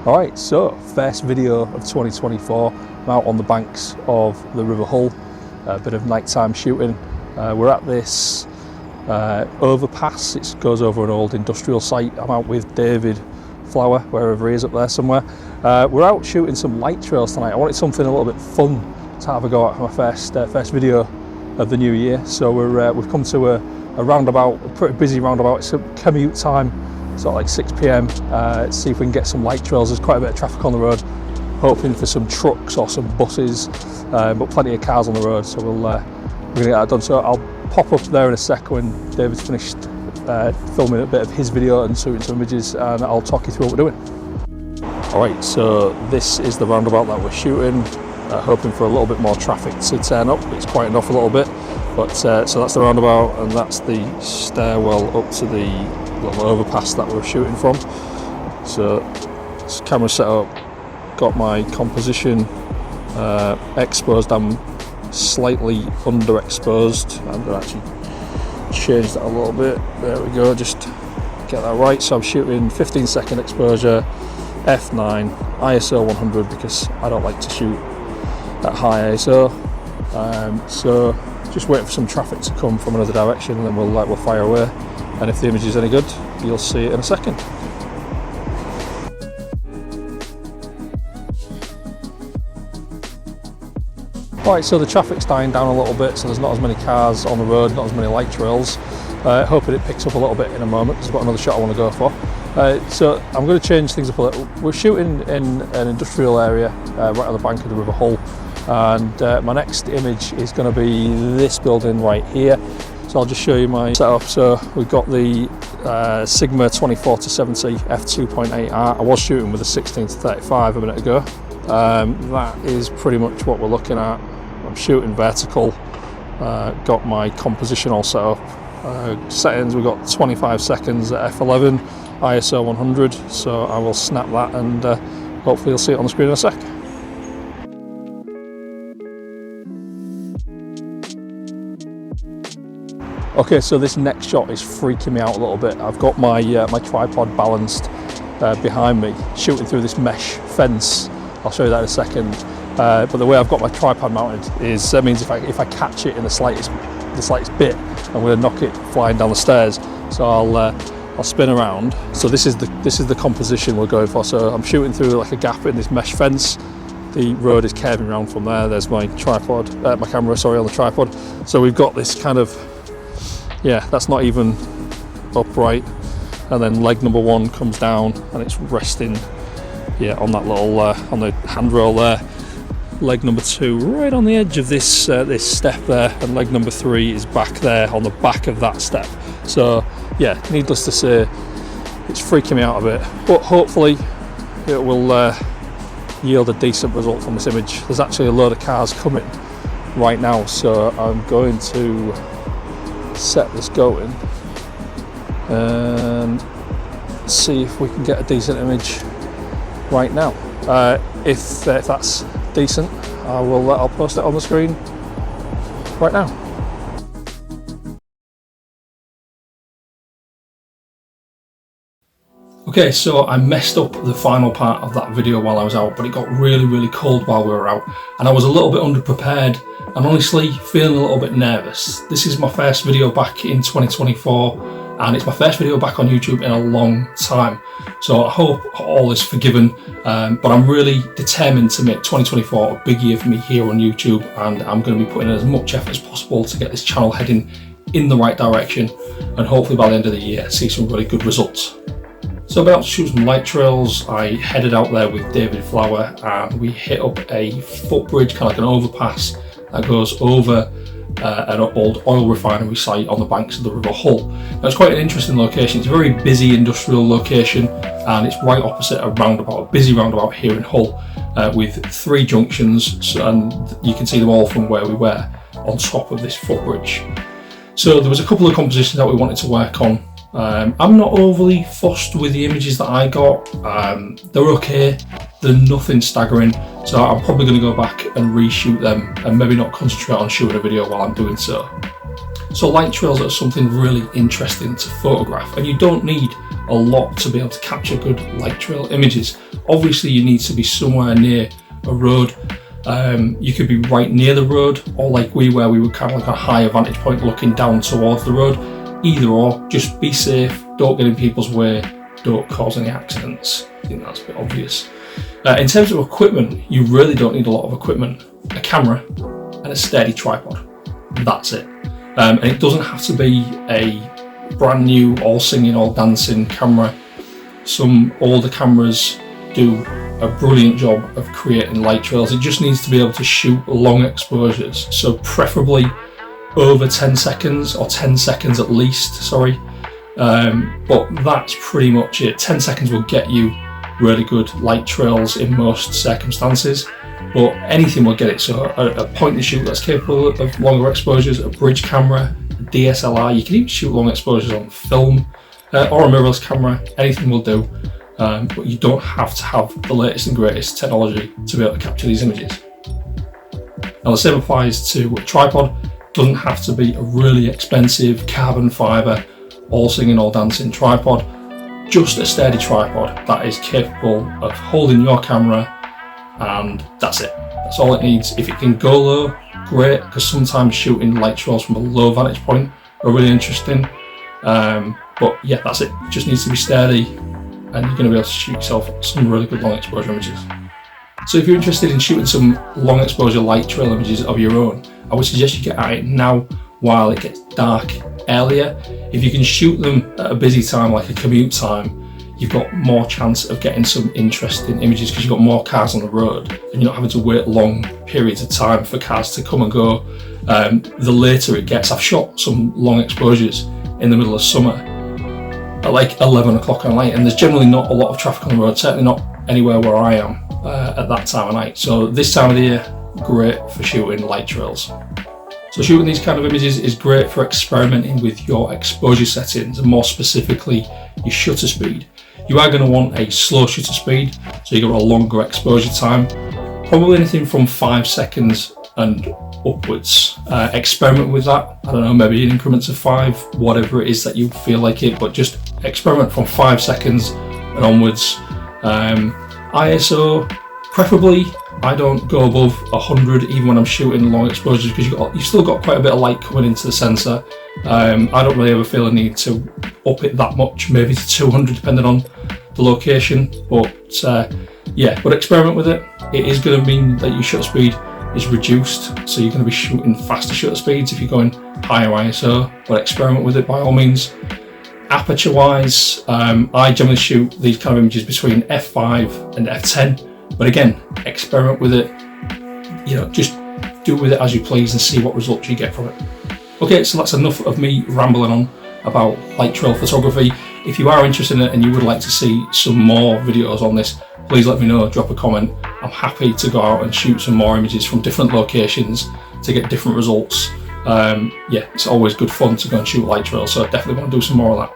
Alright, so first video of 2024. I'm out on the banks of the River Hull, a bit of nighttime shooting. We're at this overpass. It goes over an old industrial site. I'm out with David Flower, wherever he is up there somewhere. We're out shooting some light trails tonight. I wanted something a little bit fun to have a go at for my first video of the new year. So we've come to a roundabout, a pretty busy roundabout. It's a commute time. Sort of like 6 p.m. See if we can get some light trails. There's quite a bit of traffic on the road, hoping for some trucks or some buses, but plenty of cars on the road, so we're gonna get that done. So I'll pop up there in a sec when David's finished filming a bit of his video and shooting some images, and I'll talk you through what we're doing. Alright, so this is the roundabout that we're shooting, hoping for a little bit more traffic to turn up. It's quite enough a little bit, but so that's the roundabout, and that's the stairwell up to the little overpass that we're shooting from. So this camera set up, got my composition exposed. I'm slightly underexposed. I'm going to actually change that a little bit. There we go, just get that right. So I'm shooting 15-second exposure, f9, ISO 100, because I don't like to shoot at high ISO. So just waiting for some traffic to come from another direction, and then we'll fire away. And if the image is any good, you'll see it in a second. Right, so the traffic's dying down a little bit, so there's not as many cars on the road, not as many light trails. Hoping it picks up a little bit in a moment, because I've got another shot I want to go for. So I'm going to change things up a little. We're shooting in an industrial area right on the bank of the River Hull, and my next image is going to be this building right here. So I'll just show you my setup. So we've got the Sigma 24-70 f2.8R. I was shooting with a 16-35 a minute ago. That is pretty much what we're looking at. I'm shooting vertical. Got my composition all set up. Settings, we've got 25 seconds at f11, ISO 100. So I will snap that, and hopefully you'll see it on the screen in a sec. Okay, so this next shot is freaking me out a little bit. I've got my my tripod balanced behind me, shooting through this mesh fence. I'll show you that in a second. But the way I've got my tripod mounted is that means if I catch it in the slightest bit, I'm going to knock it flying down the stairs. So I'll spin around. So this is the composition we're going for. So I'm shooting through like a gap in this mesh fence. The road is curving around from there. There's my tripod, my camera, sorry, on the tripod. So we've got this kind of, yeah, that's not even upright, and then leg number one comes down and it's resting, yeah, on that little on the handrail there. Leg number two right on the edge of this this step there, and leg number three is back there on the back of that step. So yeah, needless to say, it's freaking me out a bit, but hopefully it will yield a decent result from this image. There's actually a load of cars coming right now, so I'm going to set this going and see if we can get a decent image right now. If that's decent, I'll post it on the screen right now. Okay, so I messed up the final part of that video while I was out, but it got really cold while we were out, and I was a little bit underprepared and honestly feeling a little bit nervous. This is my first video back in 2024, and it's my first video back on YouTube in a long time. So I hope all is forgiven, but I'm really determined to make 2024 a big year for me here on YouTube, and I'm going to be putting in as much effort as possible to get this channel heading in the right direction, and hopefully by the end of the year see some really good results. So I've been out to shoot some light trails. I headed out there with David Flower, and we hit up a footbridge, kind of like an overpass that goes over an old oil refinery site on the banks of the River Hull. Now, it's quite an interesting location. It's a very busy industrial location, and it's right opposite a roundabout, a busy roundabout here in Hull, with 3 junctions, and you can see them all from where we were on top of this footbridge. So there was a couple of compositions that we wanted to work on. I'm not overly fussed with the images that I got. They're okay, they're nothing staggering, so I'm probably going to go back and reshoot them and maybe not concentrate on shooting a video while I'm doing so. So light trails are something really interesting to photograph, and you don't need a lot to be able to capture good light trail images. Obviously you need to be somewhere near a road. You could be right near the road, or like we were, we were kind of like a higher vantage point looking down towards the road. Either or, just be safe, don't get in people's way, don't cause any accidents. I think that's a bit obvious. In terms of equipment, you really don't need a lot of equipment. A camera and a steady tripod, that's it. And it doesn't have to be a brand new, all singing, all dancing camera. Some older cameras do a brilliant job of creating light trails. It just needs to be able to shoot long exposures, so preferably over 10 seconds, or 10 seconds at least, sorry. But that's pretty much it. 10 seconds will get you really good light trails in most circumstances, but anything will get it. So a point and shoot that's capable of longer exposures, a bridge camera, a DSLR, you can even shoot long exposures on film, or a mirrorless camera, anything will do. But you don't have to have the latest and greatest technology to be able to capture these images. Now the same applies to a tripod. Doesn't have to be a really expensive carbon fibre, all singing, all dancing tripod. Just a steady tripod that is capable of holding your camera, and that's it. That's all it needs. If it can go low, great, because sometimes shooting light trails from a low vantage point are really interesting. But yeah, that's it. It just needs to be steady, and you're going to be able to shoot yourself some really good long exposure images. So if you're interested in shooting some long exposure light trail images of your own, I would suggest you get at it now while it gets dark earlier. If you can shoot them at a busy time, like a commute time, you've got more chance of getting some interesting images because you've got more cars on the road and you're not having to wait long periods of time for cars to come and go. The later it gets, I've shot some long exposures in the middle of summer at like 11 o'clock at night, and there's generally not a lot of traffic on the road, certainly not anywhere where I am at that time of night. So this time of the year, great for shooting light trails. So shooting these kind of images is great for experimenting with your exposure settings, and more specifically your shutter speed. You are going to want a slow shutter speed, so you've got a longer exposure time, probably anything from 5 seconds and upwards. Experiment with that, I don't know, maybe in increments of 5, whatever it is that you feel like it, but just experiment from 5 seconds and onwards. ISO, preferably, I don't go above 100 even when I'm shooting long exposures, because you've still got quite a bit of light coming into the sensor. I don't really ever feel a need to up it that much, maybe to 200 depending on the location, but yeah, but experiment with it. It is going to mean that your shutter speed is reduced, so you're going to be shooting faster shutter speeds if you're going higher ISO, but experiment with it by all means. Aperture wise, I generally shoot these kind of images between f5 and f10, but again, experiment with it, you know, just do with it as you please and see what results you get from it. Okay, so that's enough of me rambling on about light trail photography. If you are interested in it and you would like to see some more videos on this, please let me know, drop a comment. I'm happy to go out and shoot some more images from different locations to get different results. Yeah, it's always good fun to go and shoot light trails, so I definitely want to do some more of that.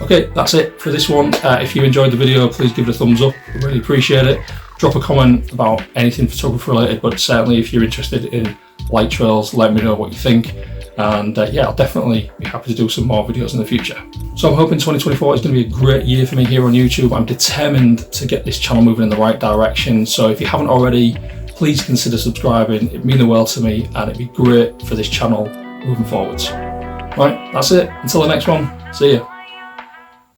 Okay, that's it for this one. If you enjoyed the video, please give it a thumbs up. I really appreciate it. Drop a comment about anything photography related, but certainly if you're interested in light trails, let me know what you think. And yeah, I'll definitely be happy to do some more videos in the future. So I'm hoping 2024 is going to be a great year for me here on YouTube. I'm determined to get this channel moving in the right direction. So if you haven't already, please consider subscribing. It'd mean the world to me, and it'd be great for this channel moving forwards. Right, that's it. Until the next one, see ya.